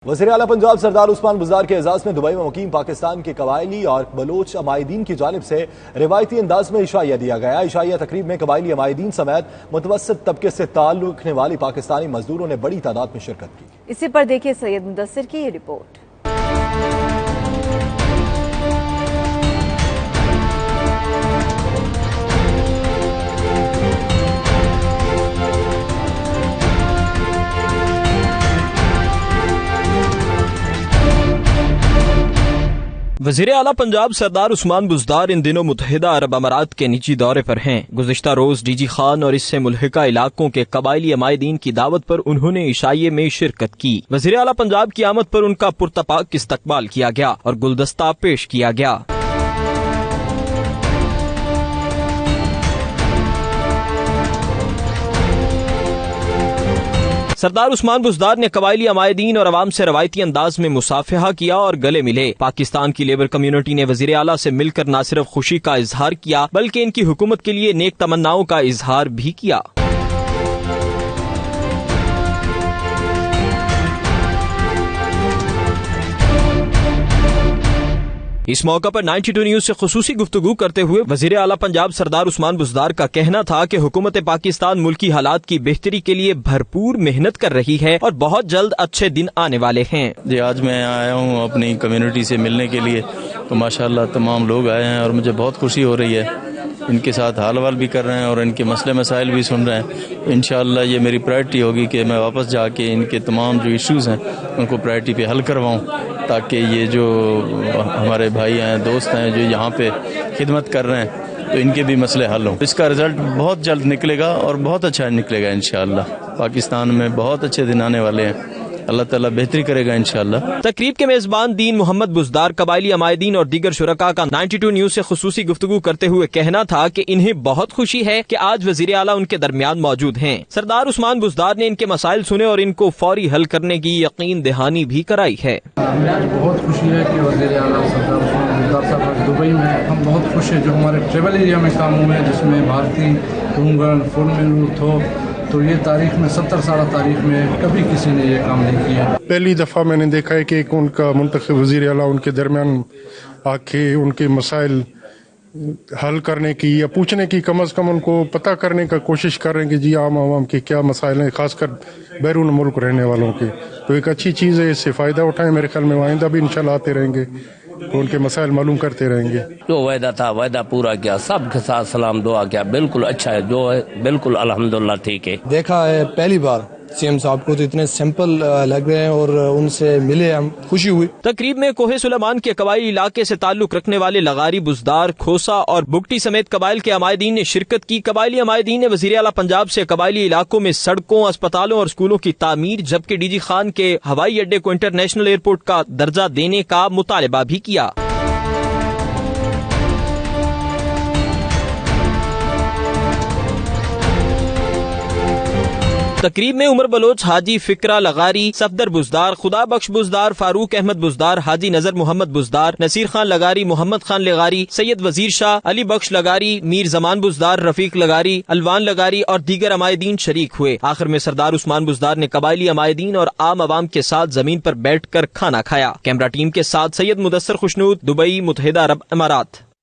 وزیراعلیٰ پنجاب سردار عثمان بزدار کے اعزاز میں دبئی میں مقیم پاکستان کے قبائلی اور بلوچ عمائدین کی جانب سے روایتی انداز میں عشائیہ دیا گیا۔ عشائیہ تقریب میں قبائلی عمائدین سمیت متوسط طبقے سے تعلق رکھنے والی پاکستانی مزدوروں نے بڑی تعداد میں شرکت کی۔ اسی پر دیکھیے سید مدثر کی یہ رپورٹ۔ وزیر اعلیٰ پنجاب سردار عثمان بزدار ان دنوں متحدہ عرب امارات کے نجی دورے پر ہیں۔ گزشتہ روز ڈی جی خان اور اس سے ملحقہ علاقوں کے قبائلی عمائدین کی دعوت پر انہوں نے عشائیے میں شرکت کی۔ وزیر اعلیٰ پنجاب کی آمد پر ان کا پرتپاک استقبال کیا گیا اور گلدستہ پیش کیا گیا۔ سردار عثمان بزدار نے قبائلی عمائدین اور عوام سے روایتی انداز میں مصافحہ کیا اور گلے ملے۔ پاکستان کی لیبر کمیونٹی نے وزیر اعلیٰ سے مل کر نہ صرف خوشی کا اظہار کیا بلکہ ان کی حکومت کے لیے نیک تمناؤں کا اظہار بھی کیا۔ اس موقع پر 92 نیوز سے خصوصی گفتگو کرتے ہوئے وزیر اعلیٰ پنجاب سردار عثمان بزدار کا کہنا تھا کہ حکومت پاکستان ملکی حالات کی بہتری کے لیے بھرپور محنت کر رہی ہے اور بہت جلد اچھے دن آنے والے ہیں۔ جی آج میں آیا ہوں اپنی کمیونٹی سے ملنے کے لیے، تو ماشاءاللہ تمام لوگ آئے ہیں اور مجھے بہت خوشی ہو رہی ہے۔ ان کے ساتھ حال وال بھی کر رہے ہیں اور ان کے مسئلے مسائل بھی سن رہے ہیں۔ انشاءاللہ یہ میری پرائرٹی ہوگی کہ میں واپس جا کے ان کے تمام جو ایشوز ہیں ان کو پرائرٹی پہ حل کرواؤں، تاکہ یہ جو ہمارے بھائی ہیں دوست ہیں جو یہاں پہ خدمت کر رہے ہیں تو ان کے بھی مسئلے حل ہوں۔ اس کا رزلٹ بہت جلد نکلے گا اور بہت اچھا نکلے گا انشاءاللہ۔ پاکستان میں بہت اچھے دن آنے والے ہیں، اللہ تعالیٰ بہتری کرے گا انشاءاللہ۔ تقریب کے میزبان دین محمد بزدار قبائلی عمائدین اور دیگر شرکاء کا 92 نیوز سے خصوصی گفتگو کرتے ہوئے کہنا تھا کہ انہیں بہت خوشی ہے کہ آج وزیر اعلیٰ ان کے درمیان موجود ہیں۔ سردار عثمان بزدار نے ان کے مسائل سنے اور ان کو فوری حل کرنے کی یقین دہانی بھی کرائی ہے۔ بہت خوشی ہے کہ وزیر اعلیٰ سردار عثمان بزدار صاحب دبئی میں، ہم بہت خوش ہیں جو ہمارے ٹریول ایریا میں کام ہوئے ہیں جس میں بھارتی ڈونگن فل ملور تھو، تو یہ تاریخ میں 70 سالہ تاریخ میں کبھی کسی نے یہ کام نہیں کیا۔ پہلی دفعہ میں نے دیکھا ہے کہ ایک ان کا منتخب وزیر اعلیٰ ان کے درمیان آ کے ان کے مسائل حل کرنے کی یا پوچھنے کی، کم از کم ان کو پتہ کرنے کا کوشش کر رہے ہیں کہ جی عام عوام کے کیا مسائل ہیں، خاص کر بیرون ملک رہنے والوں کے۔ تو ایک اچھی چیز ہے، اس سے فائدہ اٹھائیں۔ میرے خیال میں آئندہ بھی انشاءاللہ آتے رہیں گے تو ان کے مسائل معلوم کرتے رہیں گے۔ جو وعدہ تھا وعدہ پورا کیا، سب کے ساتھ سلام دعا کیا، بالکل اچھا ہے جو ہے، بالکل الحمدللہ ٹھیک ہے۔ دیکھا ہے پہلی بار سی ایم صاحب کو، تو اتنے سمپل لگ رہے ہیں اور ان سے ملے ہم خوشی ہوئی۔ تقریب میں کوہ سلیمان کے قبائلی علاقے سے تعلق رکھنے والے لغاری، بزدار، کھوسا اور بگٹی سمیت قبائل کے عمائدین نے شرکت کی۔ قبائلی عمائدین نے وزیر اعلیٰ پنجاب سے قبائلی علاقوں میں سڑکوں، اسپتالوں اور اسکولوں کی تعمیر، جبکہ ڈی جی خان کے ہوائی اڈے کو انٹرنیشنل ایئرپورٹ کا درجہ دینے کا مطالبہ بھی کیا۔ تقریب میں عمر بلوچ، حاجی فکرہ لغاری، صفدر بزدار، خدا بخش بزدار، فاروق احمد بزدار، حاجی نظر محمد بزدار، نصیر خان لغاری، محمد خان لغاری، سید وزیر شاہ، علی بخش لغاری، میر زمان بزدار، رفیق لغاری، الوان لغاری اور دیگر عمائدین شریک ہوئے۔ آخر میں سردار عثمان بزدار نے قبائلی عمائدین اور عام عوام کے ساتھ زمین پر بیٹھ کر کھانا کھایا۔ کیمرہ ٹیم کے ساتھ سید مدثر خوشنود، دبئی، متحدہ عرب امارات۔